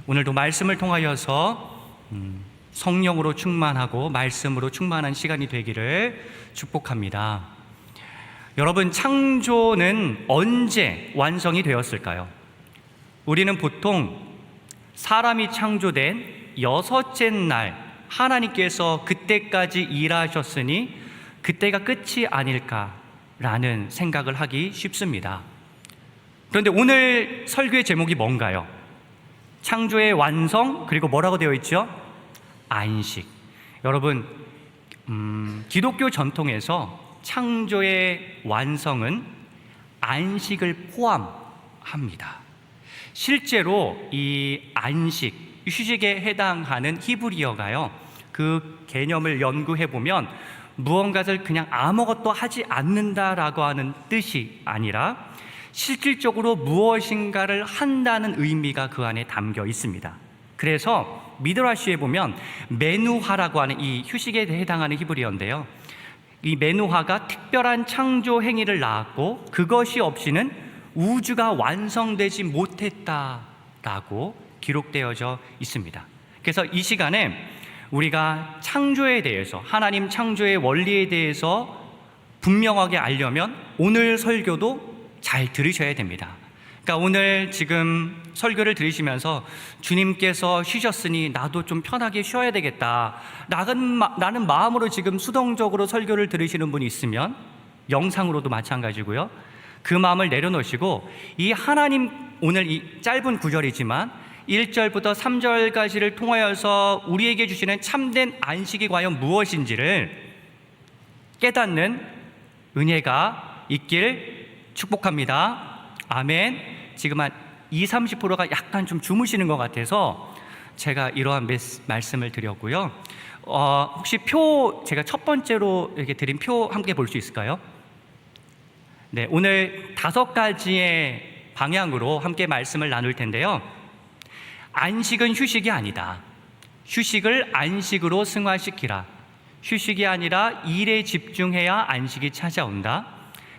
오늘도 말씀을 통하여서 성령으로 충만하고 말씀으로 충만한 시간이 되기를 축복합니다. 여러분, 창조는 언제 완성이 되었을까요? 우리는 보통 사람이 창조된 여섯째 날 하나님께서 그때까지 일하셨으니 그때가 끝이 아닐까라는 생각을 하기 쉽습니다. 그런데 오늘 설교의 제목이 뭔가요? 창조의 완성, 그리고 뭐라고 되어 있죠? 안식. 여러분, 기독교 전통에서 창조의 완성은 안식을 포함합니다. 실제로 이 안식, 휴식에 해당하는 히브리어가요, 그 개념을 연구해 보면 무언가를 그냥 아무것도 하지 않는다라고 하는 뜻이 아니라 실질적으로 무엇인가를 한다는 의미가 그 안에 담겨 있습니다. 그래서 미드라시에 보면 메누하라고 하는 이 휴식에 해당하는 히브리어인데요, 이 메누하가 특별한 창조 행위를 낳았고 그것이 없이는 우주가 완성되지 못했다라고 기록되어져 있습니다. 그래서 이 시간에 우리가 창조에 대해서, 하나님 창조의 원리에 대해서 분명하게 알려면 오늘 설교도 잘 들으셔야 됩니다. 그러니까 오늘 지금 설교를 들으시면서 주님께서 쉬셨으니 나도 좀 편하게 쉬어야 되겠다 라는 마음으로 지금 수동적으로 설교를 들으시는 분이 있으면, 영상으로도 마찬가지고요, 그 마음을 내려놓으시고 이 하나님, 오늘 이 짧은 구절이지만 1절부터 3절까지를 통하여서 우리에게 주시는 참된 안식이 과연 무엇인지를 깨닫는 은혜가 있길 축복합니다. 아멘. 지금 한 20-30%가 약간 좀 주무시는 것 같아서 제가 이러한 말씀을 드렸고요. 혹시 표, 제가 첫 번째로 이렇게 드린 표 함께 볼 수 있을까요? 네, 오늘 5가지의 방향으로 함께 말씀을 나눌 텐데요. 안식은 휴식이 아니다. 휴식을 안식으로 승화시키라. 휴식이 아니라 일에 집중해야 안식이 찾아온다.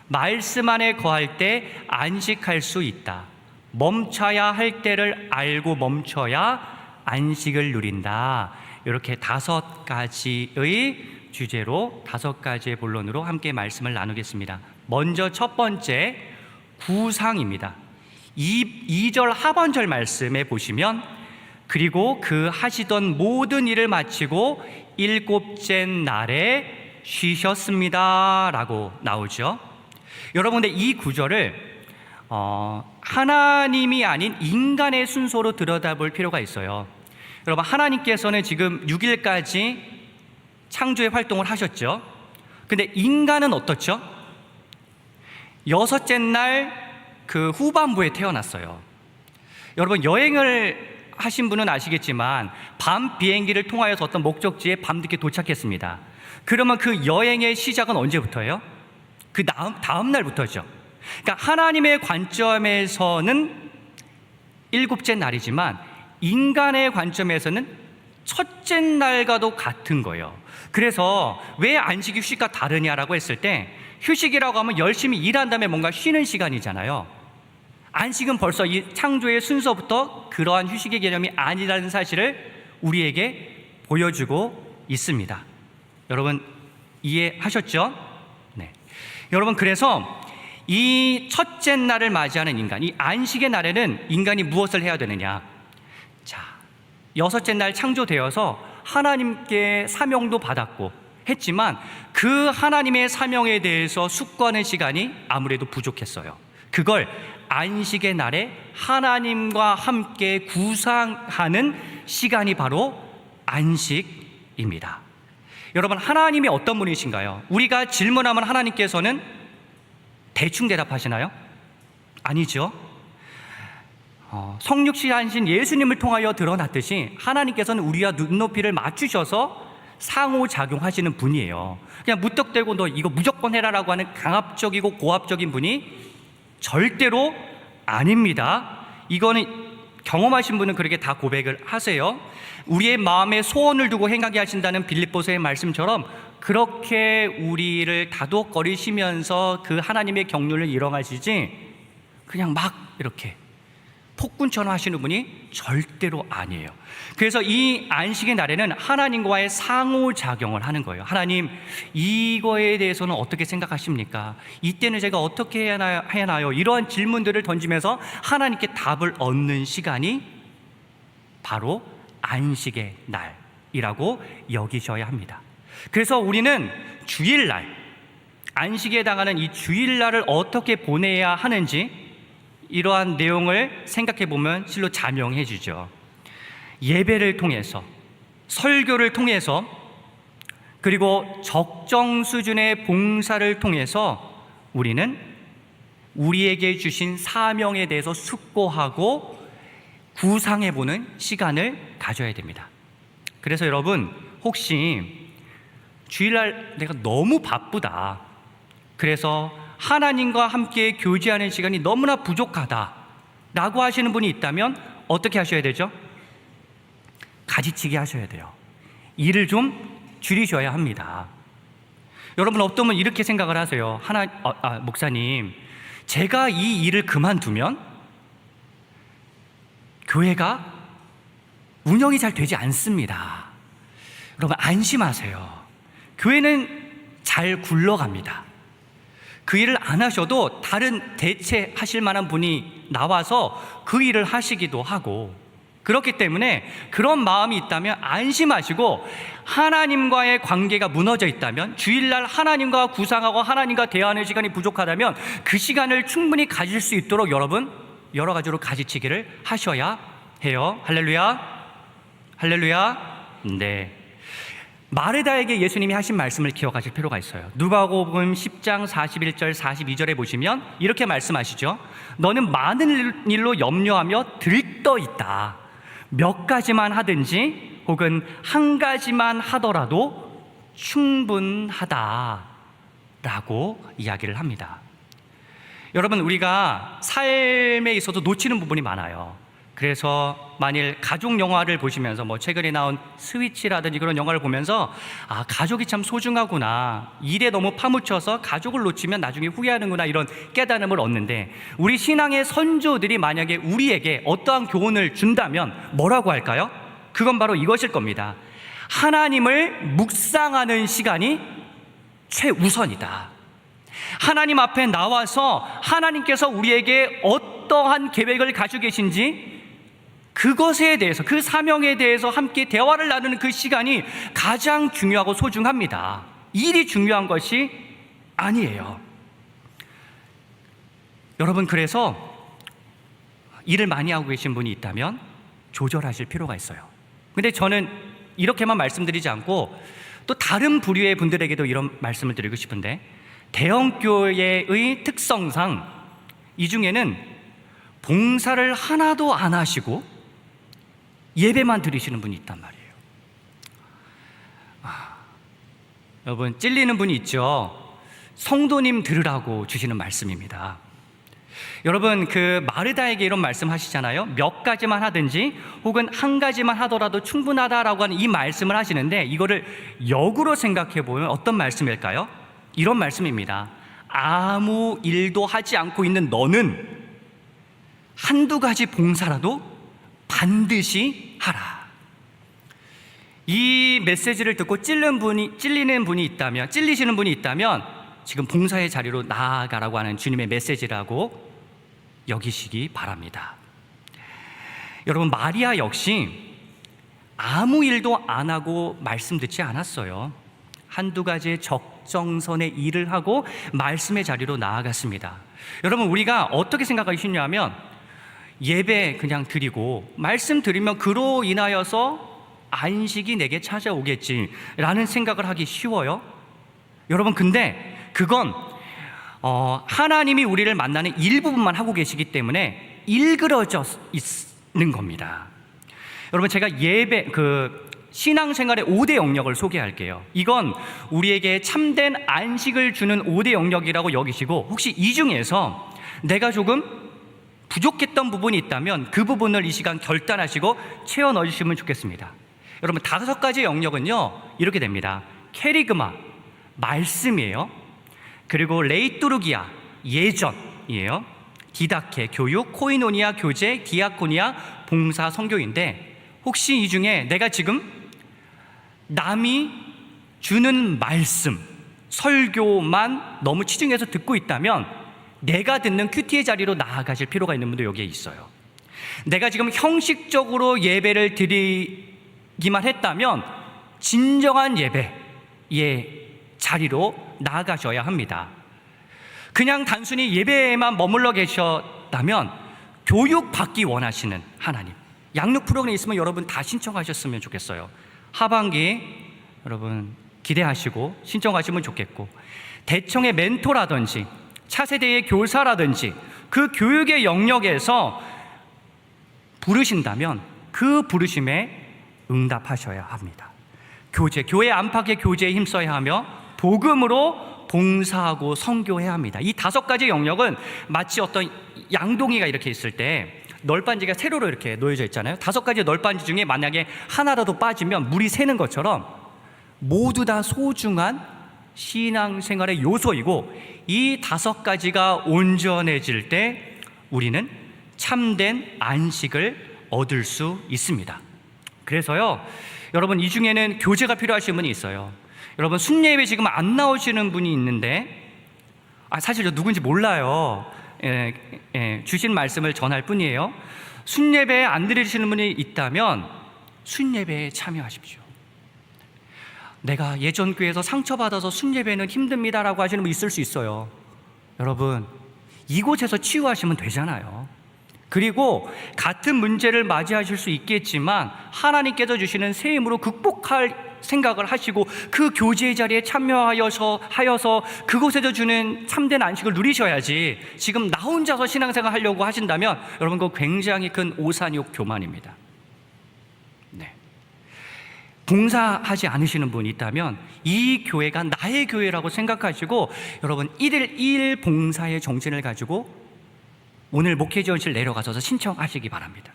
말씀 안에 거할 때 안식할 수 있다. 멈춰야 할 때를 알고 멈춰야 안식을 누린다. 이렇게 5가지의 주제로 5가지의 본론으로 함께 말씀을 나누겠습니다. 먼저 첫 번째, 구상입니다. 2절 하반절 말씀에 보시면, 그리고 그 하시던 모든 일을 마치고 7째 날에 쉬셨습니다 라고 나오죠. 여러분, 이 구절을 하나님이 아닌 인간의 순서로 들여다볼 필요가 있어요. 여러분, 하나님께서는 지금 6일까지 창조의 활동을 하셨죠. 근데 인간은 어떻죠? 6째 날 그 후반부에 태어났어요. 여러분, 여행을 하신 분은 아시겠지만 밤 비행기를 통하여서 어떤 목적지에 밤늦게 도착했습니다. 그러면 그 여행의 시작은 언제부터예요? 그 다음 날부터죠. 그러니까 하나님의 관점에서는 7째 날이지만 인간의 관점에서는 첫째 날과도 같은 거예요. 그래서 왜 안식이 휴식과 다르냐라고 했을 때, 휴식이라고 하면 열심히 일한 다음에 뭔가 쉬는 시간이잖아요. 안식은 벌써 이 창조의 순서부터 그러한 휴식의 개념이 아니라는 사실을 우리에게 보여주고 있습니다. 여러분, 이해하셨죠? 네. 여러분, 그래서 이 첫째 날을 맞이하는 인간, 이 안식의 날에는 인간이 무엇을 해야 되느냐? 자, 6째 날 창조되어서 하나님께 사명도 받았고 했지만 그 하나님의 사명에 대해서 숙고하는 시간이 아무래도 부족했어요. 그걸 안식의 날에 하나님과 함께 구상하는 시간이 바로 안식입니다. 여러분, 하나님이 어떤 분이신가요? 우리가 질문하면 하나님께서는 대충 대답하시나요? 아니죠. 성육신하신 예수님을 통하여 드러났듯이 하나님께서는 우리와 눈높이를 맞추셔서 상호작용하시는 분이에요. 그냥 무턱대고 너 이거 무조건 해라라고 하는 강압적이고 고압적인 분이 절대로 아닙니다. 이거는 경험하신 분은 그렇게 다 고백을 하세요. 우리의 마음에 소원을 두고 행하게 하신다는 빌립보서의 말씀처럼 그렇게 우리를 다독거리시면서 그 하나님의 경륜을 이뤄가시지, 그냥 막 이렇게 폭군처럼 하시는 분이 절대로 아니에요. 그래서 이 안식의 날에는 하나님과의 상호작용을 하는 거예요. 하나님, 이거에 대해서는 어떻게 생각하십니까? 이때는 제가 어떻게 해야 하나요? 이러한 질문들을 던지면서 하나님께 답을 얻는 시간이 바로 안식의 날이라고 여기셔야 합니다. 그래서 우리는 주일날, 안식에 해당하는 이 주일날을 어떻게 보내야 하는지 이러한 내용을 생각해 보면 실로 자명해 주죠. 예배를 통해서, 설교를 통해서, 그리고 적정 수준의 봉사를 통해서 우리는 우리에게 주신 사명에 대해서 숙고하고 구상해 보는 시간을 가져야 됩니다. 그래서 여러분, 혹시 주일날 내가 너무 바쁘다, 그래서 하나님과 함께 교제하는 시간이 너무나 부족하다 라고 하시는 분이 있다면 어떻게 하셔야 되죠? 가지치기 하셔야 돼요. 일을 좀 줄이셔야 합니다. 여러분, 어떤 분 이렇게 생각을 하세요. 목사님, 제가 이 일을 그만두면 교회가 운영이 잘 되지 않습니다. 여러분, 안심하세요. 교회는 잘 굴러갑니다. 그 일을 안 하셔도 다른 대체하실 만한 분이 나와서 그 일을 하시기도 하고, 그렇기 때문에 그런 마음이 있다면 안심하시고, 하나님과의 관계가 무너져 있다면, 주일날 하나님과 구상하고 하나님과 대화하는 시간이 부족하다면 그 시간을 충분히 가질 수 있도록 여러분 여러 가지로 가지치기를 하셔야 해요. 할렐루야, 할렐루야. 네. 마르다에게 예수님이 하신 말씀을 기억하실 필요가 있어요. 누가복음 10장 41절 42절에 보시면 이렇게 말씀하시죠. 너는 많은 일로 염려하며 들떠 있다. 몇 가지만 하든지 혹은 한 가지만 하더라도 충분하다 라고 이야기를 합니다. 여러분, 우리가 삶에 있어서 놓치는 부분이 많아요. 그래서 만일 가족 영화를 보시면서 최근에 나온 스위치라든지 그런 영화를 보면서 가족이 참 소중하구나, 일에 너무 파묻혀서 가족을 놓치면 나중에 후회하는구나, 이런 깨달음을 얻는데, 우리 신앙의 선조들이 만약에 우리에게 어떠한 교훈을 준다면 뭐라고 할까요? 그건 바로 이것일 겁니다. 하나님을 묵상하는 시간이 최우선이다. 하나님 앞에 나와서 하나님께서 우리에게 어떠한 계획을 가지고 계신지, 그것에 대해서, 그 사명에 대해서 함께 대화를 나누는 그 시간이 가장 중요하고 소중합니다. 일이 중요한 것이 아니에요. 여러분, 그래서 일을 많이 하고 계신 분이 있다면 조절하실 필요가 있어요. 근데 저는 이렇게만 말씀드리지 않고 또 다른 부류의 분들에게도 이런 말씀을 드리고 싶은데, 대형교회의 특성상 이 중에는 봉사를 하나도 안 하시고 예배만 드리시는 분이 있단 말이에요. 여러분, 찔리는 분이 있죠. 성도님 들으라고 주시는 말씀입니다. 여러분, 그 마르다에게 이런 말씀 하시잖아요. 몇 가지만 하든지 혹은 한 가지만 하더라도 충분하다라고 하는 이 말씀을 하시는데, 이거를 역으로 생각해 보면 어떤 말씀일까요? 이런 말씀입니다. 아무 일도 하지 않고 있는 너는 한두 가지 봉사라도 반드시 하라. 이 메시지를 듣고 찔리시는 분이 있다면 지금 봉사의 자리로 나아가라고 하는 주님의 메시지라고 여기시기 바랍니다. 여러분, 마리아 역시 아무 일도 안 하고 말씀 듣지 않았어요. 한두 가지의 적정선의 일을 하고 말씀의 자리로 나아갔습니다. 여러분, 우리가 어떻게 생각하기 쉽냐면, 예배 그냥 드리고 말씀 드리면 그로 인하여서 안식이 내게 찾아오겠지라는 생각을 하기 쉬워요. 여러분, 근데 그건 하나님이 우리를 만나는 일부분만 하고 계시기 때문에 일그러져 있는 겁니다. 여러분, 제가 신앙생활의 5대 영역을 소개할게요. 이건 우리에게 참된 안식을 주는 5대 영역이라고 여기시고, 혹시 이 중에서 내가 조금 부족했던 부분이 있다면 그 부분을 이 시간 결단하시고 채워 넣어주시면 좋겠습니다. 여러분, 5가지 영역은요 이렇게 됩니다. 캐리그마, 말씀이에요. 그리고 레이뚜르기아, 예전이에요. 디다케 교육, 코이노니아 교제, 디아코니아 봉사 선교인데, 혹시 이 중에 내가 지금 남이 주는 말씀, 설교만 너무 치중해서 듣고 있다면 내가 듣는 큐티의 자리로 나아가실 필요가 있는 분도 여기에 있어요. 내가 지금 형식적으로 예배를 드리기만 했다면 진정한 예배의 자리로 나아가셔야 합니다. 그냥 단순히 예배에만 머물러 계셨다면 교육받기 원하시는 하나님, 양육 프로그램 있으면 여러분 다 신청하셨으면 좋겠어요. 하반기 여러분 기대하시고 신청하시면 좋겠고, 대청의 멘토라든지 차세대의 교사라든지 그 교육의 영역에서 부르신다면 그 부르심에 응답하셔야 합니다. 교회 안팎의 교제에 힘써야 하며 복음으로 봉사하고 선교해야 합니다. 이 5가지 영역은 마치 어떤 양동이가 이렇게 있을 때 널빤지가 세로로 이렇게 놓여져 있잖아요. 5가지 널빤지 중에 만약에 하나라도 빠지면 물이 새는 것처럼 모두 다 소중한 신앙생활의 요소이고, 이 5가지가 온전해질 때 우리는 참된 안식을 얻을 수 있습니다. 그래서요, 여러분 이 중에는 교제가 필요하신 분이 있어요. 여러분 순례예배 지금 안 나오시는 분이 있는데, 사실 저 누군지 몰라요. 주신 말씀을 전할 뿐이에요. 순례배에 안 들으시는 분이 있다면 순례배에 참여하십시오. 내가 예전 교회에서 상처받아서 순례배는 힘듭니다라고 하시는 분 있을 수 있어요. 여러분 이곳에서 치유하시면 되잖아요. 그리고 같은 문제를 맞이하실 수 있겠지만 하나님께서 주시는 새 힘으로 극복할 생각을 하시고 그 교제의 자리에 참여하여서 그곳에서 주는 참된 안식을 누리셔야지, 지금 나 혼자서 신앙생활 하려고 하신다면 여러분 그거 굉장히 큰 오산육 교만입니다. 네. 봉사하지 않으시는 분이 있다면 이 교회가 나의 교회라고 생각하시고 여러분 1일 2일 봉사의 정신을 가지고 오늘 목회지원실 내려가셔서 신청하시기 바랍니다.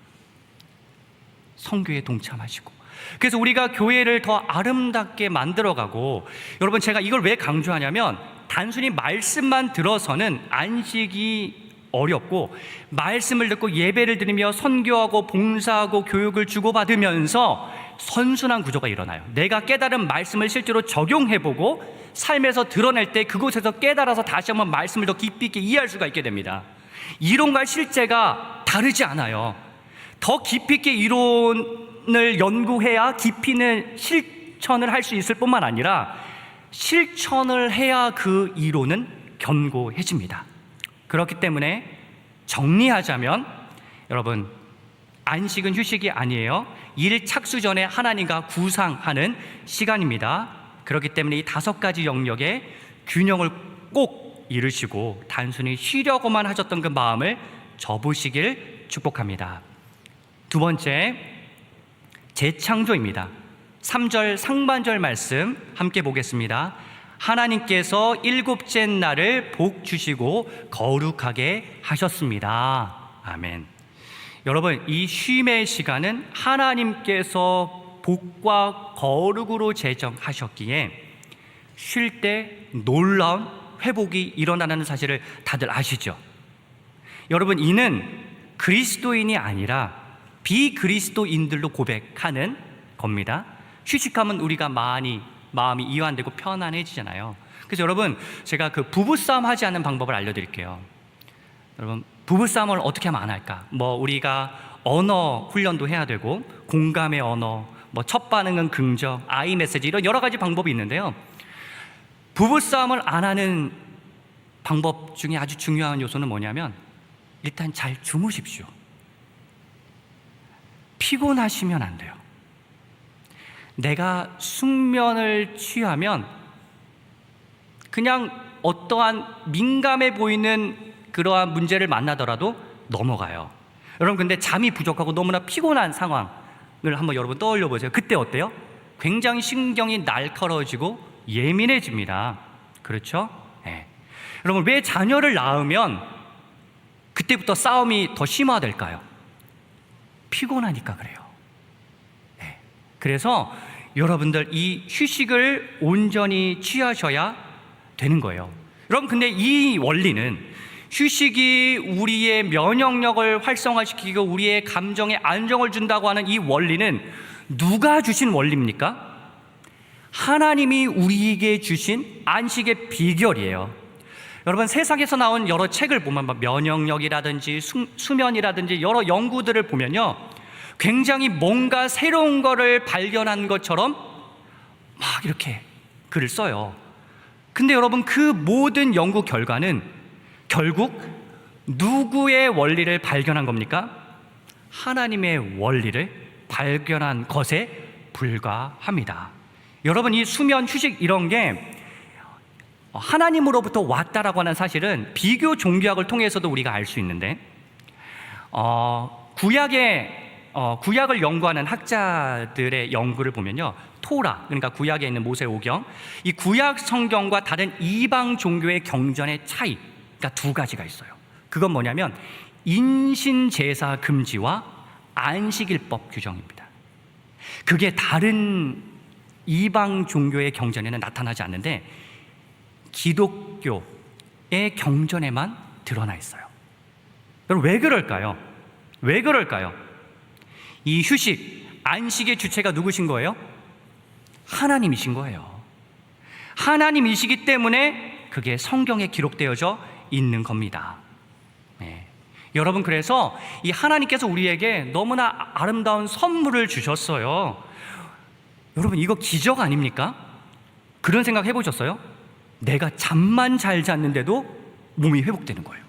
선교에 동참하시고. 그래서 우리가 교회를 더 아름답게 만들어가고, 여러분 제가 이걸 왜 강조하냐면 단순히 말씀만 들어서는 안식이 어렵고, 말씀을 듣고 예배를 드리며 선교하고 봉사하고 교육을 주고받으면서 선순환 구조가 일어나요. 내가 깨달은 말씀을 실제로 적용해보고 삶에서 드러낼 때 그곳에서 깨달아서 다시 한번 말씀을 더 깊이 있게 이해할 수가 있게 됩니다. 이론과 실제가 다르지 않아요. 더 깊이 있게 이론을 연구해야 깊이 있는 실천을 할 수 있을 뿐만 아니라 실천을 해야 그 이론은 견고해집니다. 그렇기 때문에 정리하자면 여러분 안식은 휴식이 아니에요. 일 착수 전에 하나님과 구상하는 시간입니다. 그렇기 때문에 이 5가지 영역의 균형을 꼭 이루시고 단순히 쉬려고만 하셨던 그 마음을 접으시길 축복합니다. 2번째, 재창조입니다. 3절 상반절 말씀 함께 보겠습니다. 하나님께서 7째 날을 복 주시고 거룩하게 하셨습니다. 아멘. 여러분 이 쉼의 시간은 하나님께서 복과 거룩으로 제정하셨기에 쉴 때 놀라운 회복이 일어나는 사실을 다들 아시죠? 여러분 이는 그리스도인이 아니라 비그리스도인들도 고백하는 겁니다. 휴식하면 우리가 마음이 이완되고 편안해지잖아요. 그래서 여러분 제가 그 부부싸움 하지 않는 방법을 알려드릴게요. 여러분 부부싸움을 어떻게 하면 안 할까? 우리가 언어 훈련도 해야 되고 공감의 언어, 첫 반응은 긍정, 아이 메시지 이런 여러 가지 방법이 있는데요. 부부싸움을 안 하는 방법 중에 아주 중요한 요소는 뭐냐면 일단 잘 주무십시오. 피곤하시면 안 돼요. 내가 숙면을 취하면 그냥 어떠한 민감해 보이는 그러한 문제를 만나더라도 넘어가요. 여러분 근데 잠이 부족하고 너무나 피곤한 상황을 한번 여러분 떠올려 보세요. 그때 어때요? 굉장히 신경이 날카로워지고 예민해집니다. 그렇죠? 네. 여러분 왜 자녀를 낳으면 그때부터 싸움이 더 심화될까요? 피곤하니까 그래요. 네. 그래서 여러분들 이 휴식을 온전히 취하셔야 되는 거예요. 여러분 근데 이 원리는 휴식이 우리의 면역력을 활성화시키고 우리의 감정에 안정을 준다고 하는 이 원리는 누가 주신 원리입니까? 하나님이 우리에게 주신 안식의 비결이에요. 여러분, 세상에서 나온 여러 책을 보면 면역력이라든지 수면이라든지 여러 연구들을 보면요, 굉장히 뭔가 새로운 거를 발견한 것처럼 막 이렇게 글을 써요. 근데 여러분, 그 모든 연구 결과는 결국 누구의 원리를 발견한 겁니까? 하나님의 원리를 발견한 것에 불과합니다. 여러분, 이 수면, 휴식 이런 게 하나님으로부터 왔다라고 하는 사실은 비교 종교학을 통해서도 우리가 알 수 있는데, 구약을 연구하는 학자들의 연구를 보면요, 토라, 그러니까 구약에 있는 모세오경, 이 구약 성경과 다른 이방 종교의 경전의 차이가 두 가지가 있어요. 그건 뭐냐면 인신제사 금지와 안식일법 규정입니다. 그게 다른 이방 종교의 경전에는 나타나지 않는데 기독교의 경전에만 드러나 있어요. 여러분, 왜 그럴까요? 왜 그럴까요? 이 휴식, 안식의 주체가 누구신 거예요? 하나님이신 거예요. 하나님이시기 때문에 그게 성경에 기록되어져 있는 겁니다. 네. 여러분, 그래서 이 하나님께서 우리에게 너무나 아름다운 선물을 주셨어요. 여러분, 이거 기적 아닙니까? 그런 생각 해보셨어요? 내가 잠만 잘 잤는데도 몸이 회복되는 거예요.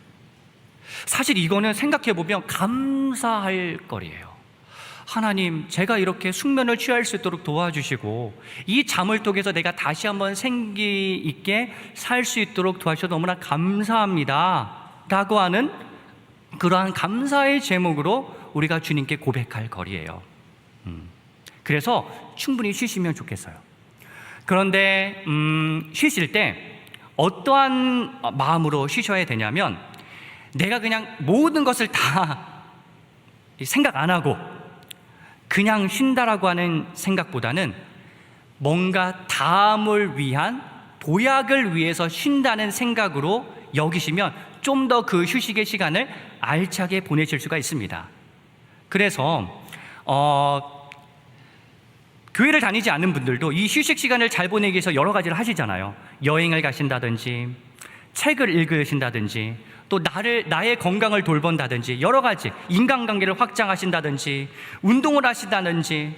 사실 이거는 생각해보면 감사할 거리예요. 하나님, 제가 이렇게 숙면을 취할 수 있도록 도와주시고 이 잠을 통해서 내가 다시 한번 생기 있게 살 수 있도록 도와주셔서 너무나 감사합니다 라고 하는 그러한 감사의 제목으로 우리가 주님께 고백할 거리예요. 그래서 충분히 쉬시면 좋겠어요. 그런데 쉬실 때 어떠한 마음으로 쉬셔야 되냐면, 내가 그냥 모든 것을 다 생각 안 하고 그냥 쉰다라고 하는 생각보다는 뭔가 다음을 위한 도약을 위해서 쉰다는 생각으로 여기시면 좀 더 그 휴식의 시간을 알차게 보내실 수가 있습니다. 그래서 교회를 다니지 않는 분들도 이 휴식 시간을 잘 보내기 위해서 여러 가지를 하시잖아요. 여행을 가신다든지, 책을 읽으신다든지, 또 나의 건강을 돌본다든지, 여러 가지 인간관계를 확장하신다든지, 운동을 하신다든지,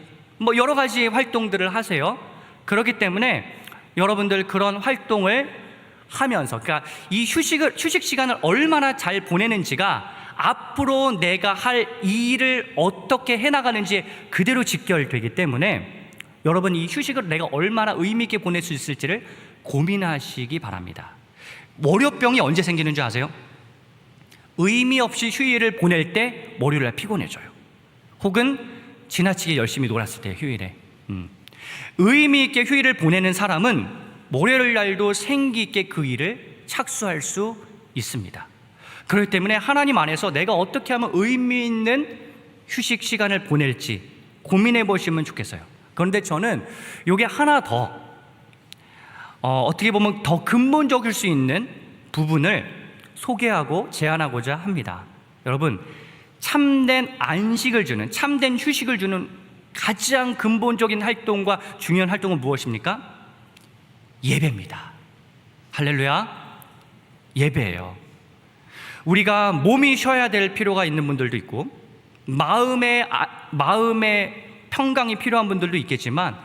여러 가지 활동들을 하세요. 그렇기 때문에 여러분들 그런 활동을 하면서, 그러니까 이 휴식 시간을 얼마나 잘 보내는지가 앞으로 내가 할 일을 어떻게 해나가는지 그대로 직결되기 때문에 여러분, 이 휴식을 내가 얼마나 의미 있게 보낼 수 있을지를 고민하시기 바랍니다. 월요병이 언제 생기는 줄 아세요? 의미 없이 휴일을 보낼 때 월요일날 피곤해져요. 혹은 지나치게 열심히 놀았을 때 휴일에. 의미 있게 휴일을 보내는 사람은 월요일날도 생기 있게 그 일을 착수할 수 있습니다. 그렇기 때문에 하나님 안에서 내가 어떻게 하면 의미 있는 휴식 시간을 보낼지 고민해 보시면 좋겠어요. 그런데 저는 이게 하나 더 어떻게 보면 더 근본적일 수 있는 부분을 소개하고 제안하고자 합니다. 여러분, 참된 안식을 주는, 참된 휴식을 주는 가장 근본적인 활동과 중요한 활동은 무엇입니까? 예배입니다. 할렐루야. 예배예요. 우리가 몸이 쉬어야 될 필요가 있는 분들도 있고 마음의 평강이 필요한 분들도 있겠지만,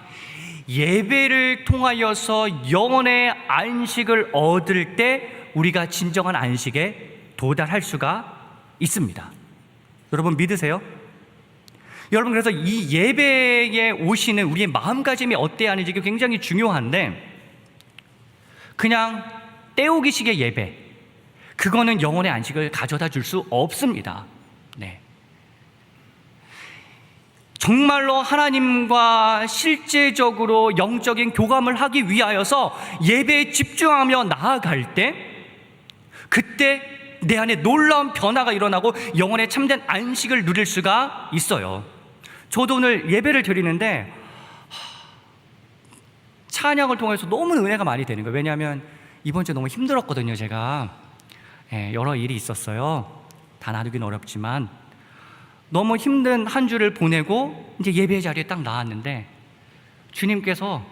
예배를 통하여서 영혼의 안식을 얻을 때 우리가 진정한 안식에 도달할 수가 있습니다. 여러분, 믿으세요? 여러분, 그래서 이 예배에 오시는 우리의 마음가짐이 어때야 하는지 굉장히 중요한데, 그냥 때우기식의 예배, 그거는 영혼의 안식을 가져다 줄 수 없습니다. 네. 정말로 하나님과 실제적으로 영적인 교감을 하기 위하여서 예배에 집중하며 나아갈 때, 그때 내 안에 놀라운 변화가 일어나고 영혼의 참된 안식을 누릴 수가 있어요. 저도 오늘 예배를 드리는데 찬양을 통해서 너무 은혜가 많이 되는 거예요. 왜냐하면 이번 주에 너무 힘들었거든요. 제가 여러 일이 있었어요. 다 나누긴 어렵지만 너무 힘든 한 주를 보내고 이제 예배 자리에 딱 나왔는데 주님께서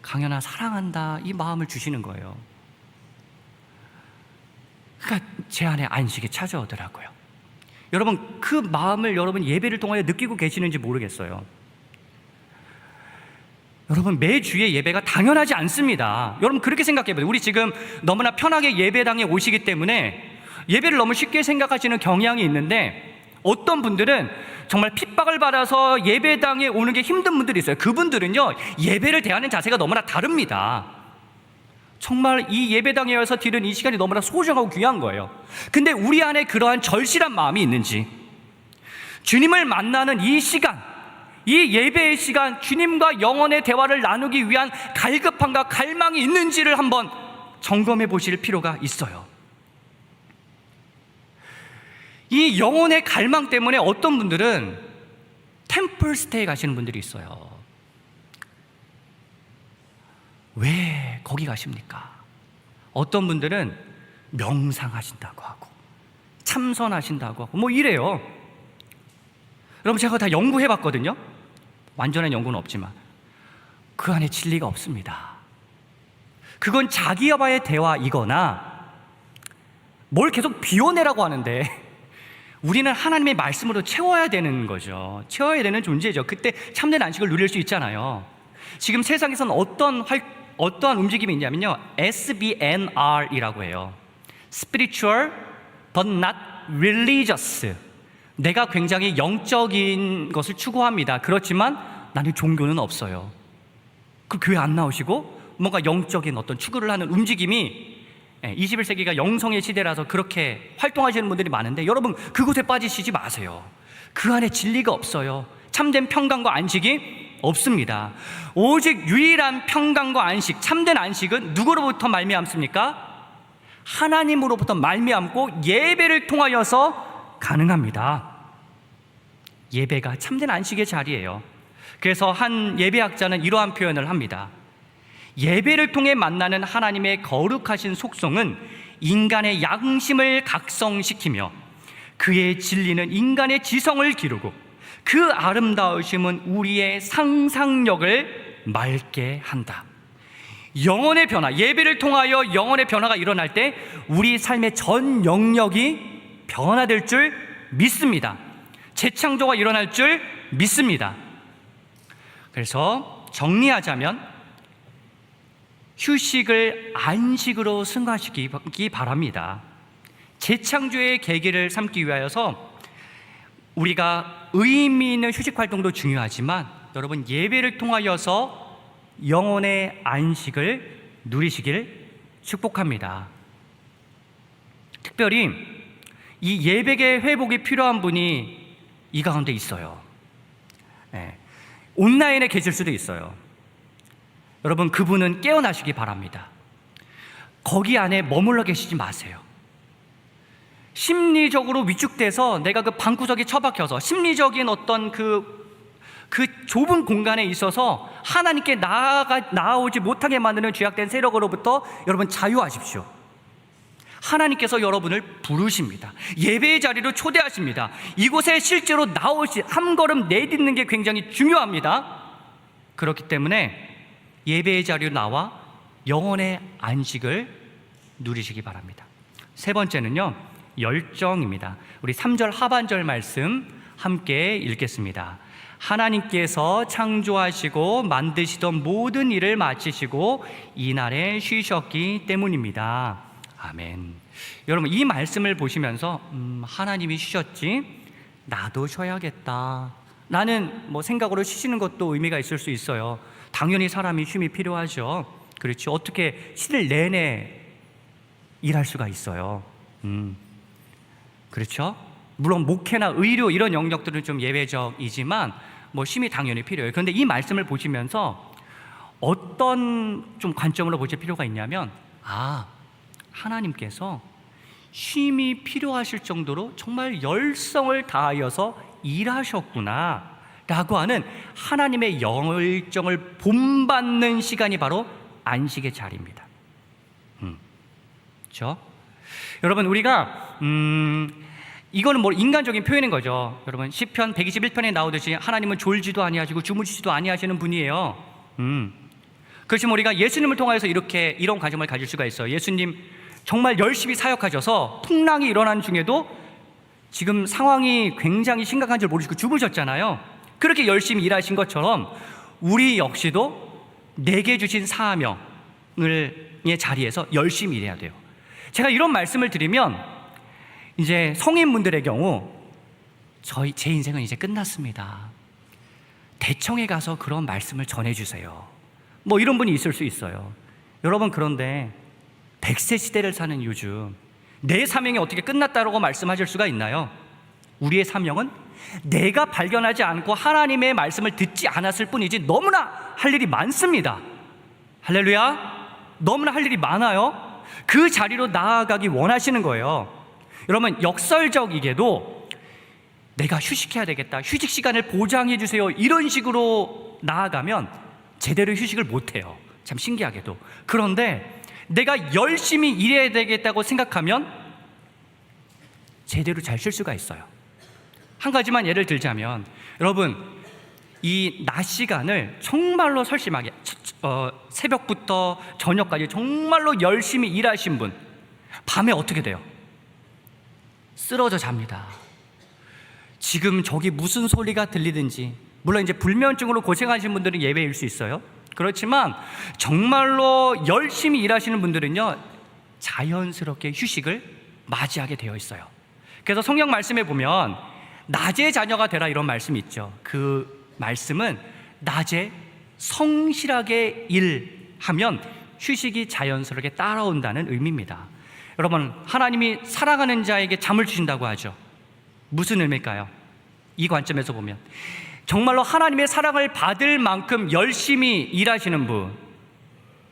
강연아 사랑한다 이 마음을 주시는 거예요. 그러니까 제 안에 안식이 찾아오더라고요. 여러분 그 마음을 여러분 예배를 통하여 느끼고 계시는지 모르겠어요. 여러분 매주의 예배가 당연하지 않습니다. 여러분 그렇게 생각해봐요. 우리 지금 너무나 편하게 예배당에 오시기 때문에 예배를 너무 쉽게 생각하시는 경향이 있는데 어떤 분들은 정말 핍박을 받아서 예배당에 오는 게 힘든 분들이 있어요. 그분들은요 예배를 대하는 자세가 너무나 다릅니다. 정말 이 예배당에 와서 드리는 이 시간이 너무나 소중하고 귀한 거예요. 근데 우리 안에 그러한 절실한 마음이 있는지, 주님을 만나는 이 시간, 이 예배의 시간, 주님과 영혼의 대화를 나누기 위한 갈급함과 갈망이 있는지를 한번 점검해 보실 필요가 있어요. 이 영혼의 갈망 때문에 어떤 분들은 템플 스테이 가시는 분들이 있어요. 왜 거기 가십니까? 어떤 분들은 명상하신다고 하고 참선하신다고 하고 뭐 이래요. 여러분 제가 다 연구해 봤거든요. 완전한 연구는 없지만 그 안에 진리가 없습니다. 그건 자기와의 대화이거나 뭘 계속 비워내라고 하는데 우리는 하나님의 말씀으로 채워야 되는 거죠. 채워야 되는 존재죠. 그때 참된 안식을 누릴 수 있잖아요. 지금 세상에서는 어떠한 움직임이 있냐면요, SBNR이라고 해요. Spiritual but not religious. 내가 굉장히 영적인 것을 추구합니다. 그렇지만 나는 종교는 없어요. 그 교회 안 나오시고 뭔가 영적인 어떤 추구를 하는 움직임이 21세기가 영성의 시대라서 그렇게 활동하시는 분들이 많은데 여러분 그곳에 빠지시지 마세요. 그 안에 진리가 없어요. 참된 평강과 안식이 없습니다. 오직 유일한 평강과 안식, 참된 안식은 누구로부터 말미암습니까? 하나님으로부터 말미암고 예배를 통하여서 가능합니다. 예배가 참된 안식의 자리예요. 그래서 한 예배학자는 이러한 표현을 합니다. 예배를 통해 만나는 하나님의 거룩하신 속성은 인간의 양심을 각성시키며 그의 진리는 인간의 지성을 기르고 그 아름다우심은 우리의 상상력을 맑게 한다. 영혼의 변화, 예배를 통하여 영혼의 변화가 일어날 때 우리 삶의 전 영역이 변화될 줄 믿습니다. 재창조가 일어날 줄 믿습니다. 그래서 정리하자면 휴식을 안식으로 승화시키기 바랍니다. 재창조의 계기를 삼기 위하여서 우리가 의미 있는 휴식 활동도 중요하지만 여러분 예배를 통하여서 영혼의 안식을 누리시길 축복합니다. 특별히 이 예배의 회복이 필요한 분이 이 가운데 있어요. 온라인에 계실 수도 있어요. 여러분 그분은 깨어나시기 바랍니다. 거기 안에 머물러 계시지 마세요. 심리적으로 위축돼서 내가 그 방구석에 처박혀서 심리적인 어떤 그 좁은 공간에 있어서 하나님께 나아오지 못하게 만드는 죄악된 세력으로부터 여러분 자유하십시오. 하나님께서 여러분을 부르십니다. 예배의 자리로 초대하십니다. 이곳에 실제로 한 걸음 내딛는 게 굉장히 중요합니다. 그렇기 때문에 예배의 자리로 나와 영혼의 안식을 누리시기 바랍니다. 세 번째는요, 열정입니다. 우리 3절 하반절 말씀 함께 읽겠습니다. 하나님께서 창조하시고 만드시던 모든 일을 마치시고 이날에 쉬셨기 때문입니다. 아멘. 여러분 이 말씀을 보시면서 하나님이 쉬셨지 나도 쉬어야겠다 라는 생각으로 쉬시는 것도 의미가 있을 수 있어요. 당연히 사람이 쉼이 필요하죠. 그렇죠. 어떻게 7일 내내 일할 수가 있어요. 그렇죠. 물론 목회나 의료 이런 영역들은 좀 예외적이지만 쉼이 당연히 필요해요. 그런데 이 말씀을 보시면서 어떤 좀 관점으로 보실 필요가 있냐면 하나님께서 쉼이 필요하실 정도로 정말 열성을 다하여서 일하셨구나 라고 하는 하나님의 열정을 본받는 시간이 바로 안식의 자리입니다. 그렇죠? 여러분, 우리가 이거는 뭐 인간적인 표현인 거죠. 여러분, 시편 121편에 나오듯이 하나님은 졸지도 아니하시고 주무시지도 아니하시는 분이에요. 그렇지만 우리가 예수님을 통해서 이런 관점을 가질 수가 있어요. 예수님 정말 열심히 사역하셔서 풍랑이 일어난 중에도 지금 상황이 굉장히 심각한 줄 모르시고 주무셨잖아요. 그렇게 열심히 일하신 것처럼 우리 역시도 내게 주신 사명의 자리에서 열심히 일해야 돼요. 제가 이런 말씀을 드리면 이제 성인분들의 경우 제 인생은 이제 끝났습니다. 대청에 가서 그런 말씀을 전해주세요. 뭐 이런 분이 있을 수 있어요. 여러분, 그런데 100세 시대를 사는 요즘 내 사명이 어떻게 끝났다고 말씀하실 수가 있나요? 우리의 사명은 내가 발견하지 않고 하나님의 말씀을 듣지 않았을 뿐이지 너무나 할 일이 많습니다. 할렐루야. 너무나 할 일이 많아요. 그 자리로 나아가기 원하시는 거예요. 여러분, 역설적이게도 내가 휴식해야 되겠다, 휴식 시간을 보장해 주세요, 이런 식으로 나아가면 제대로 휴식을 못해요. 참 신기하게도. 그런데 내가 열심히 일해야 되겠다고 생각하면 제대로 잘 쉴 수가 있어요. 한 가지만 예를 들자면, 여러분, 이 낮 시간을 정말로 설심하게 새벽부터 저녁까지 정말로 열심히 일하신 분, 밤에 어떻게 돼요? 쓰러져 잡니다. 지금 저기 무슨 소리가 들리든지, 물론 이제 불면증으로 고생하시는 분들은 예외일 수 있어요. 그렇지만 정말로 열심히 일하시는 분들은요, 자연스럽게 휴식을 맞이하게 되어 있어요. 그래서 성경 말씀에 보면 낮의 자녀가 되라, 이런 말씀이 있죠. 그 말씀은 낮에 성실하게 일하면 휴식이 자연스럽게 따라온다는 의미입니다. 여러분, 하나님이 사랑하는 자에게 잠을 주신다고 하죠. 무슨 의미일까요? 이 관점에서 보면 정말로 하나님의 사랑을 받을 만큼 열심히 일하시는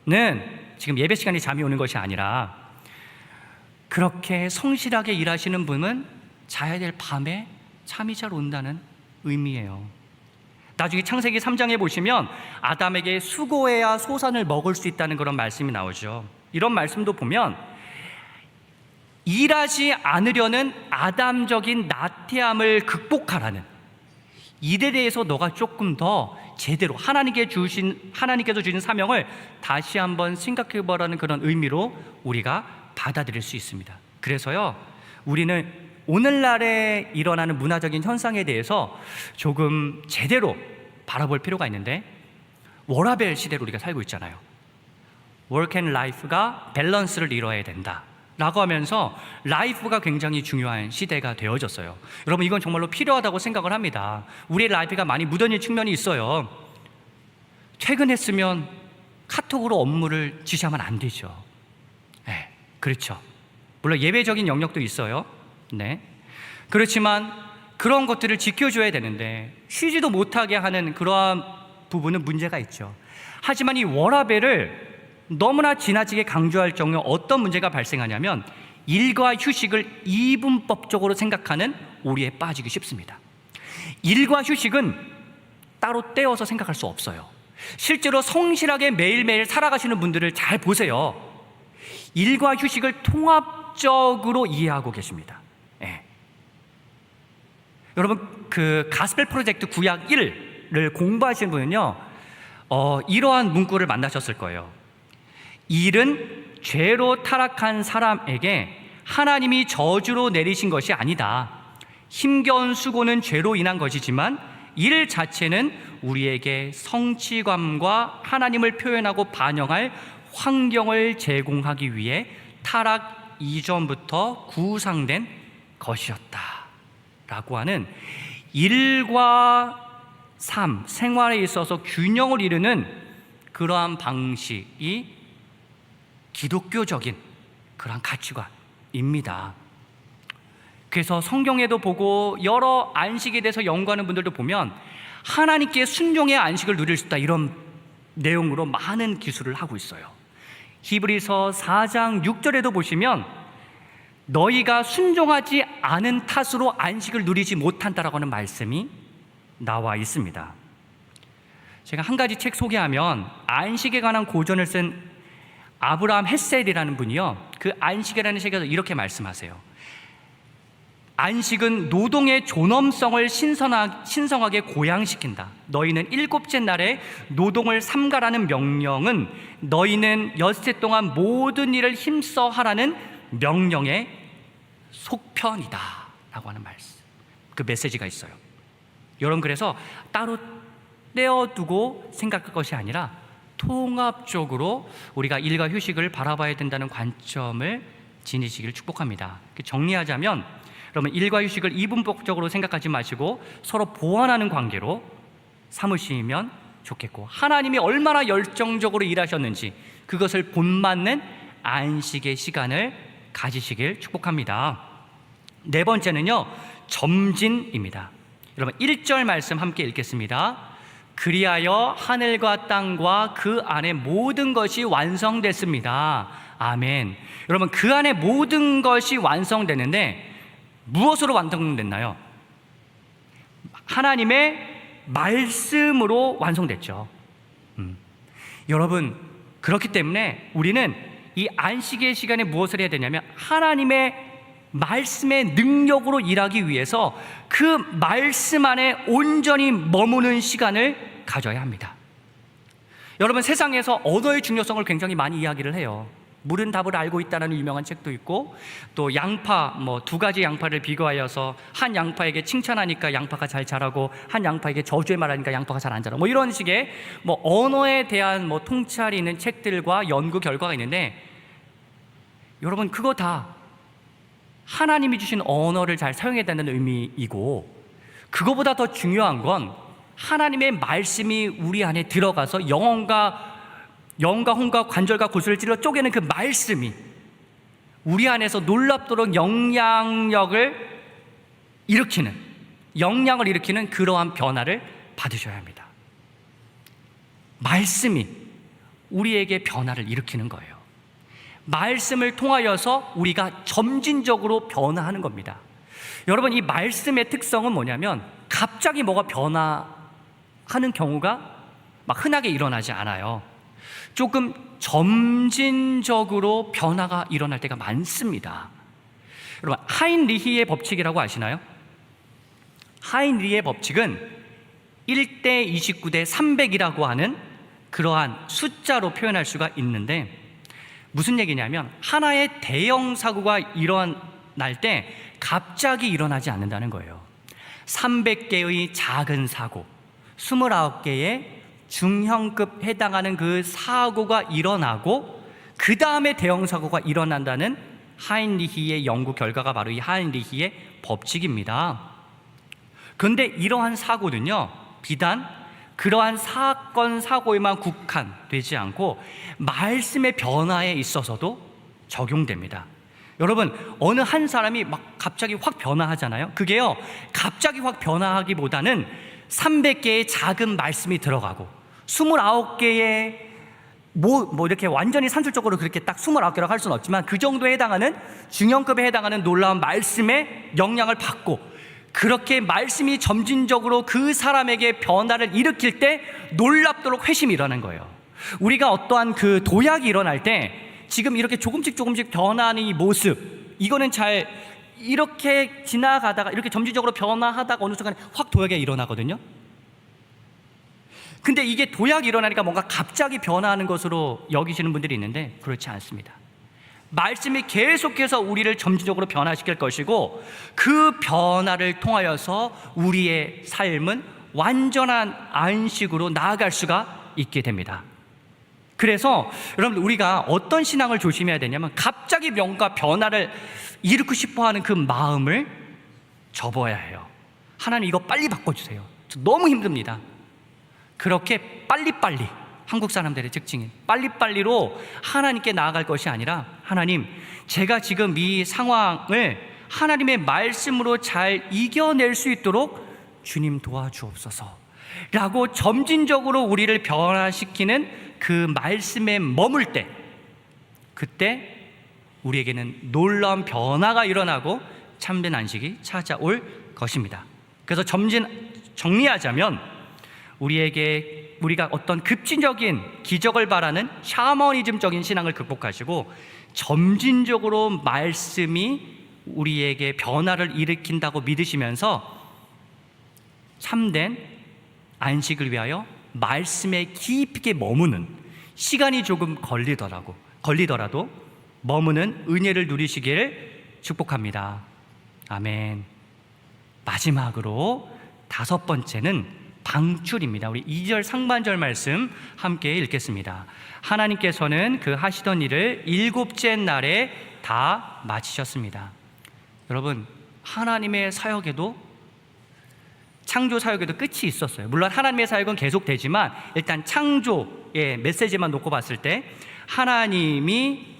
분은 지금 예배 시간에 잠이 오는 것이 아니라, 그렇게 성실하게 일하시는 분은 자야 될 밤에 잠이 잘 온다는 의미예요. 나중에 창세기 3장에 보시면 아담에게 수고해야 소산을 먹을 수 있다는 그런 말씀이 나오죠. 이런 말씀도 보면 일하지 않으려는 아담적인 나태함을 극복하라는, 일에 대해서 너가 조금 더 제대로 하나님께서 주신 사명을 다시 한번 생각해 보라는 그런 의미로 우리가 받아들일 수 있습니다. 그래서요, 우리는 오늘날에 일어나는 문화적인 현상에 대해서 조금 제대로 바라볼 필요가 있는데, 워라밸 시대로 우리가 살고 있잖아요. 워크 앤 라이프가 밸런스를 이뤄야 된다 라고 하면서 라이프가 굉장히 중요한 시대가 되어졌어요. 여러분, 이건 정말로 필요하다고 생각을 합니다. 우리의 라이프가 많이 무뎌진 측면이 있어요. 퇴근했으면 카톡으로 업무를 지시하면 안 되죠. 네, 그렇죠. 물론 예외적인 영역도 있어요. 네. 그렇지만 그런 것들을 지켜줘야 되는데 쉬지도 못하게 하는 그러한 부분은 문제가 있죠. 하지만 이 워라밸을 너무나 지나치게 강조할 경우 어떤 문제가 발생하냐면, 일과 휴식을 이분법적으로 생각하는 오류에 빠지기 쉽습니다. 일과 휴식은 따로 떼어서 생각할 수 없어요. 실제로 성실하게 매일매일 살아가시는 분들을 잘 보세요. 일과 휴식을 통합적으로 이해하고 계십니다. 네. 여러분, 그 가스펠 프로젝트 구약 1을 공부하시는 분은요, 이러한 문구를 만나셨을 거예요. 일은 죄로 타락한 사람에게 하나님이 저주로 내리신 것이 아니다. 힘겨운 수고는 죄로 인한 것이지만 일 자체는 우리에게 성취감과 하나님을 표현하고 반영할 환경을 제공하기 위해 타락 이전부터 구상된 것이었다 라고 하는, 일과 삶, 생활에 있어서 균형을 이루는 그러한 방식이 기독교적인 그러한 가치관입니다. 그래서 성경에도 보고 여러 안식에 대해서 연구하는 분들도 보면 하나님께 순종의 안식을 누릴 수 있다, 이런 내용으로 많은 기술을 하고 있어요. 히브리서 4장 6절에도 보시면 너희가 순종하지 않은 탓으로 안식을 누리지 못한다라고 하는 말씀이 나와 있습니다. 제가 한 가지 책 소개하면, 안식에 관한 고전을 쓴 아브라함 햇셀이라는 분이요, 그 안식이라는 책에서 이렇게 말씀하세요. 안식은 노동의 존엄성을 신성하게 고양시킨다. 너희는 일곱째 날에 노동을 삼가라는 명령은 너희는 엿새 동안 모든 일을 힘써 하라는 명령의 속편이다 라고 하는 말씀, 그 메시지가 있어요. 여러분, 그래서 따로 떼어두고 생각할 것이 아니라 통합적으로 우리가 일과 휴식을 바라봐야 된다는 관점을 지니시기를 축복합니다. 정리하자면, 여러분, 일과 휴식을 이분법적으로 생각하지 마시고 서로 보완하는 관계로 삼으시면 좋겠고, 하나님이 얼마나 열정적으로 일하셨는지 그것을 본받는 안식의 시간을 가지시길 축복합니다. 네 번째는요, 점진입니다. 여러분, 1절 말씀 함께 읽겠습니다. 그리하여 하늘과 땅과 그 안에 모든 것이 완성됐습니다. 아멘. 여러분, 그 안에 모든 것이 완성되는데 무엇으로 완성됐나요? 하나님의 말씀으로 완성됐죠. 여러분, 그렇기 때문에 우리는 이 안식의 시간에 무엇을 해야 되냐면 하나님의 말씀의 능력으로 일하기 위해서 그 말씀 안에 온전히 머무는 시간을 가져야 합니다. 여러분, 세상에서 언어의 중요성을 굉장히 많이 이야기를 해요. 물은 답을 알고 있다는 유명한 책도 있고, 또 양파, 두 가지 양파를 비교하여서 한 양파에게 칭찬하니까 양파가 잘 자라고 한 양파에게 저주의 말하니까 양파가 잘 안 자라고, 이런 식의 언어에 대한 통찰이 있는 책들과 연구 결과가 있는데, 여러분, 그거 다 하나님이 주신 언어를 잘 사용해야 된다는 의미이고, 그거보다 더 중요한 건 하나님의 말씀이 우리 안에 들어가서 영혼과 혼과 관절과 골수를 찔러 쪼개는 그 말씀이 우리 안에서 놀랍도록 영향을 일으키는 그러한 변화를 받으셔야 합니다. 말씀이 우리에게 변화를 일으키는 거예요. 말씀을 통하여서 우리가 점진적으로 변화하는 겁니다. 여러분, 이 말씀의 특성은 뭐냐면 갑자기 뭐가 변화하는 경우가 막 흔하게 일어나지 않아요. 조금 점진적으로 변화가 일어날 때가 많습니다. 여러분, 하인리히의 법칙이라고 아시나요? 하인리히의 법칙은 1대 29대 300이라고 하는 그러한 숫자로 표현할 수가 있는데, 무슨 얘기냐면 하나의 대형 사고가 일어날 때 갑자기 일어나지 않는다는 거예요. 300개의 작은 사고, 29개의 중형급 해당하는 그 사고가 일어나고 그 다음에 대형 사고가 일어난다는 하인리히의 연구 결과가 바로 이 하인리히의 법칙입니다. 그런데 이러한 사고는요, 비단 그러한 사건 사고에만 국한되지 않고 말씀의 변화에 있어서도 적용됩니다. 여러분, 어느 한 사람이 막 갑자기 확 변화하잖아요. 그게요, 갑자기 확 변화하기보다는 300개의 작은 말씀이 들어가고 29개의 이렇게 완전히 산술적으로 그렇게 딱 29개라고 할 수는 없지만 그 정도에 해당하는 중형급에 해당하는 놀라운 말씀의 영향을 받고, 그렇게 말씀이 점진적으로 그 사람에게 변화를 일으킬 때 놀랍도록 회심이 일어나는 거예요. 우리가 어떠한 그 도약이 일어날 때 지금 이렇게 조금씩 변화하는 이 모습, 이거는 잘 이렇게 지나가다가 이렇게 점진적으로 변화하다가 어느 순간에 확 도약이 일어나거든요. 근데 이게 도약이 일어나니까 뭔가 갑자기 변화하는 것으로 여기시는 분들이 있는데, 그렇지 않습니다. 말씀이 계속해서 우리를 점진적으로 변화시킬 것이고, 그 변화를 통하여서 우리의 삶은 완전한 안식으로 나아갈 수가 있게 됩니다. 그래서 여러분, 우리가 어떤 신앙을 조심해야 되냐면 갑자기 뭔가 변화를 일으키고 싶어하는 그 마음을 접어야 해요. 하나님, 이거 빨리 바꿔주세요. 너무 힘듭니다. 그렇게 빨리빨리, 한국 사람들의 특징인 빨리빨리로 하나님께 나아갈 것이 아니라, 하나님, 제가 지금 이 상황을 하나님의 말씀으로 잘 이겨낼 수 있도록 주님 도와주옵소서 라고 점진적으로 우리를 변화시키는 그 말씀에 머물 때, 그때 우리에게는 놀라운 변화가 일어나고 참된 안식이 찾아올 것입니다. 그래서 정리하자면 우리가 어떤 급진적인 기적을 바라는 샤머니즘적인 신앙을 극복하시고 점진적으로 말씀이 우리에게 변화를 일으킨다고 믿으시면서 참된 안식을 위하여 말씀에 깊게 머무는, 시간이 조금 걸리더라도 머무는 은혜를 누리시길 축복합니다. 아멘. 마지막으로 5번째는 방출입니다. 우리 2절 상반절 말씀 함께 읽겠습니다. 하나님께서는 그 하시던 일을 7째 날에 다 마치셨습니다. 여러분, 하나님의 사역에도, 창조 사역에도 끝이 있었어요. 물론 하나님의 사역은 계속되지만 일단 창조의 메시지만 놓고 봤을 때 하나님이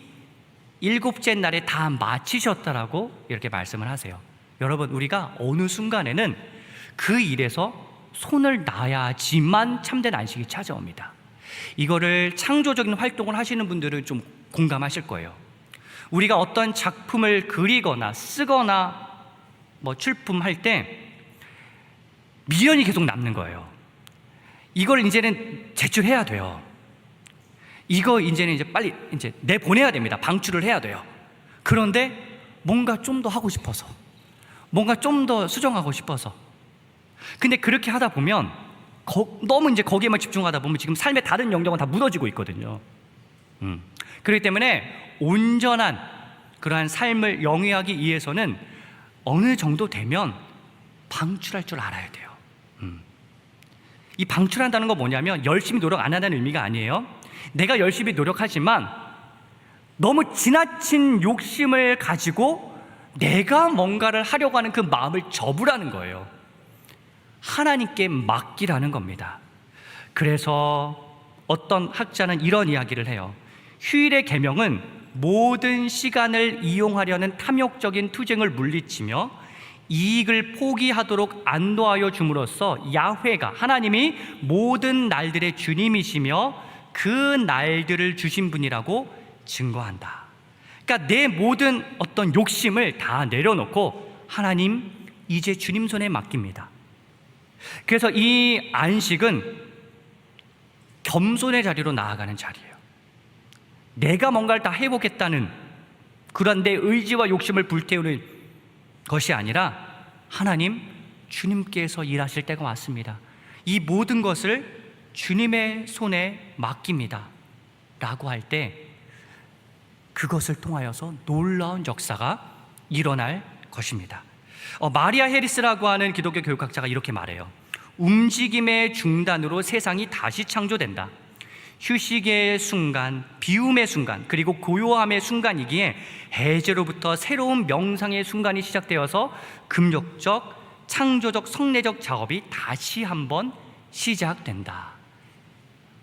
7째 날에 다 마치셨다라고 이렇게 말씀을 하세요. 여러분, 우리가 어느 순간에는 그 일에서 손을 놔야지만 참된 안식이 찾아옵니다. 이거를 창조적인 활동을 하시는 분들은 좀 공감하실 거예요. 우리가 어떤 작품을 그리거나 쓰거나 출품할 때 미련이 계속 남는 거예요. 이걸 이제는 제출해야 돼요. 이거 이제는 빨리 내보내야 됩니다. 방출을 해야 돼요. 그런데 뭔가 좀 더 하고 싶어서, 뭔가 좀 더 수정하고 싶어서. 근데 그렇게 하다 보면 너무 거기에만 집중하다 보면 지금 삶의 다른 영역은 다 무너지고 있거든요. 그렇기 때문에 온전한 그러한 삶을 영위하기 위해서는 어느 정도 되면 방출할 줄 알아야 돼요. 이 방출한다는 건 뭐냐면 열심히 노력 안 한다는 의미가 아니에요. 내가 열심히 노력하지만 너무 지나친 욕심을 가지고 내가 뭔가를 하려고 하는 그 마음을 접으라는 거예요. 하나님께 맡기라는 겁니다. 그래서 어떤 학자는 이런 이야기를 해요. 휴일의 계명은 모든 시간을 이용하려는 탐욕적인 투쟁을 물리치며 이익을 포기하도록 안도하여 줌으로써 야훼가, 하나님이 모든 날들의 주님이시며 그 날들을 주신 분이라고 증거한다. 그러니까 내 모든 어떤 욕심을 다 내려놓고 하나님, 이제 주님 손에 맡깁니다. 그래서 이 안식은 겸손의 자리로 나아가는 자리예요. 내가 뭔가를 다 해보겠다는 그런 내 의지와 욕심을 불태우는 것이 아니라 하나님, 주님께서 일하실 때가 왔습니다. 이 모든 것을 주님의 손에 맡깁니다 라고 할 때 그것을 통하여서 놀라운 역사가 일어날 것입니다. 마리아 해리스라고 하는 기독교 교육학자가 이렇게 말해요. 움직임의 중단으로 세상이 다시 창조된다. 휴식의 순간, 비움의 순간, 그리고 고요함의 순간이기에 해제로부터 새로운 명상의 순간이 시작되어서 금욕적, 창조적, 성례적 작업이 다시 한번 시작된다.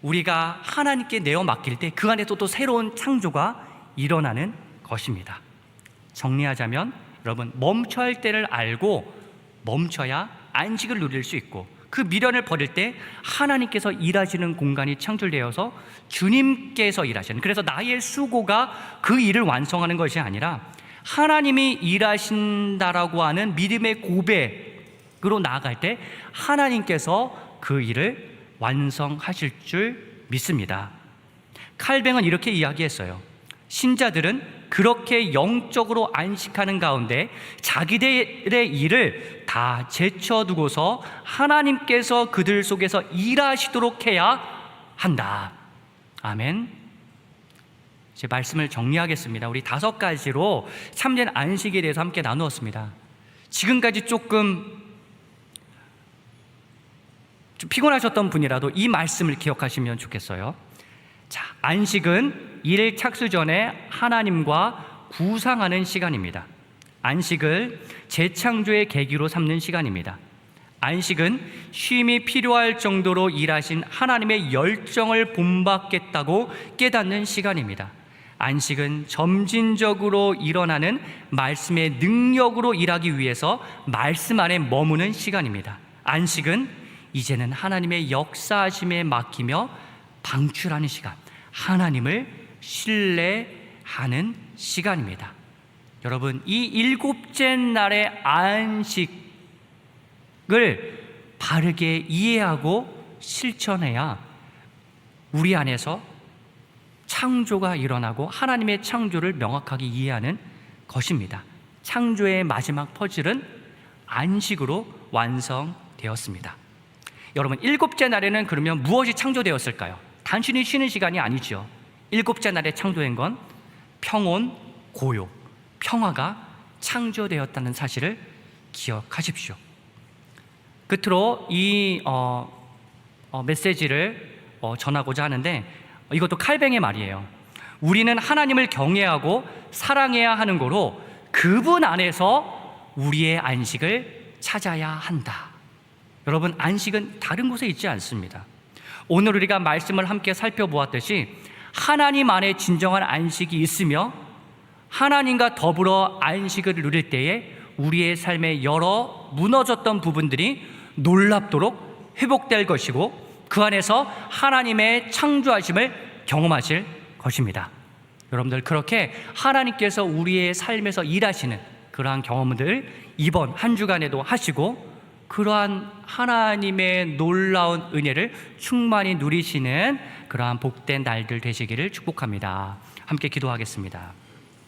우리가 하나님께 내어 맡길 때 그 안에서 또 새로운 창조가 일어나는 것입니다. 정리하자면 여러분, 멈춰야 할 때를 알고 멈춰야 안식을 누릴 수 있고, 그 미련을 버릴 때 하나님께서 일하시는 공간이 창출되어서 주님께서 일하시는, 그래서 나의 수고가 그 일을 완성하는 것이 아니라 하나님이 일하신다라고 하는 믿음의 고백으로 나아갈 때 하나님께서 그 일을 완성하실 줄 믿습니다. 칼뱅은 이렇게 이야기했어요. 신자들은 그렇게 영적으로 안식하는 가운데 자기들의 일을 다 제쳐두고서 하나님께서 그들 속에서 일하시도록 해야 한다. 아멘. 제 말씀을 정리하겠습니다. 우리 5가지로 참된 안식에 대해서 함께 나누었습니다. 지금까지 좀 피곤하셨던 분이라도 이 말씀을 기억하시면 좋겠어요. 자, 안식은 일 착수 전에 하나님과 구상하는 시간입니다. 안식을 재창조의 계기로 삼는 시간입니다. 안식은 쉼이 필요할 정도로 일하신 하나님의 열정을 본받겠다고 깨닫는 시간입니다. 안식은 점진적으로 일어나는 말씀의 능력으로 일하기 위해서 말씀 안에 머무는 시간입니다. 안식은 이제는 하나님의 역사하심에 맡기며 방출하는 시간, 하나님을 신뢰하는 시간입니다. 여러분, 이 7째 날의 안식을 바르게 이해하고 실천해야 우리 안에서 창조가 일어나고 하나님의 창조를 명확하게 이해하는 것입니다. 창조의 마지막 퍼즐은 안식으로 완성되었습니다. 여러분, 일곱째 날에는 그러면 무엇이 창조되었을까요? 단순히 쉬는 시간이 아니죠. 일곱째 날에 창조된 건 평온, 고요, 평화가 창조되었다는 사실을 기억하십시오. 끝으로 이 메시지를 전하고자 하는데, 이것도 칼뱅의 말이에요. 우리는 하나님을 경외하고 사랑해야 하는 거로 그분 안에서 우리의 안식을 찾아야 한다. 여러분, 안식은 다른 곳에 있지 않습니다. 오늘 우리가 말씀을 함께 살펴보았듯이 하나님 안에 진정한 안식이 있으며 하나님과 더불어 안식을 누릴 때에 우리의 삶의 여러 무너졌던 부분들이 놀랍도록 회복될 것이고 그 안에서 하나님의 창조하심을 경험하실 것입니다. 여러분들, 그렇게 하나님께서 우리의 삶에서 일하시는 그러한 경험들 이번 한 주간에도 하시고 그러한 하나님의 놀라운 은혜를 충만히 누리시는 그러한 복된 날들 되시기를 축복합니다. 함께 기도하겠습니다.